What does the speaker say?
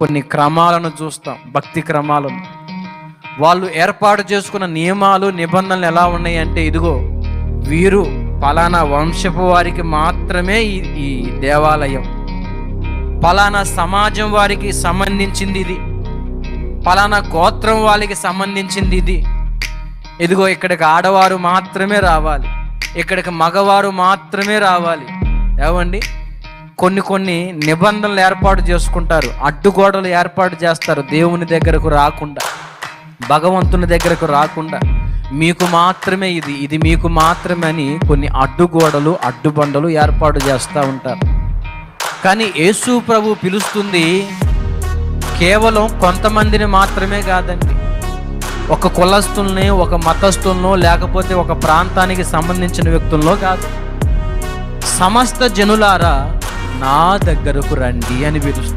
కొన్ని క్రమాలను చూస్తాం, భక్తి క్రమాలను. వాళ్ళు ఏర్పాటు చేసుకున్న నియమాలు నిబంధనలు ఎలా ఉన్నాయి అంటే, ఇదిగో వీరు పలానా వంశపు వారికి మాత్రమే ఈ దేవాలయం, పలానా సమాజం వారికి సంబంధించింది ఇది, పలానా గోత్రం వాళ్ళకి సంబంధించింది ఇది, ఇదిగో ఇక్కడికి ఆడవారు మాత్రమే రావాలి, ఇక్కడికి మగవారు మాత్రమే రావాలి. ఏమండి, కొన్ని నిబంధనలు ఏర్పాటు చేసుకుంటారు, అడ్డుగోడలు ఏర్పాటు చేస్తారు, దేవుని దగ్గరకు రాకుండా, భగవంతుని దగ్గరకు రాకుండా. మీకు మాత్రమే ఇది మీకు మాత్రమే అని కొన్ని అడ్డుగోడలు, అడ్డుబండలు ఏర్పాటు చేస్తూ ఉంటారు. కానీ యేసు ప్రభు పిలుస్తుంది కేవలం కొంతమందిని మాత్రమే కాదండి. ఒక కులస్తుల్ని, ఒక మతస్థులను, లేకపోతే ఒక ప్రాంతానికి సంబంధించిన వ్యక్తుల్లో కాదు. సమస్త జనులారా నా దగ్గరకు రండి అని పిలుస్తుంది.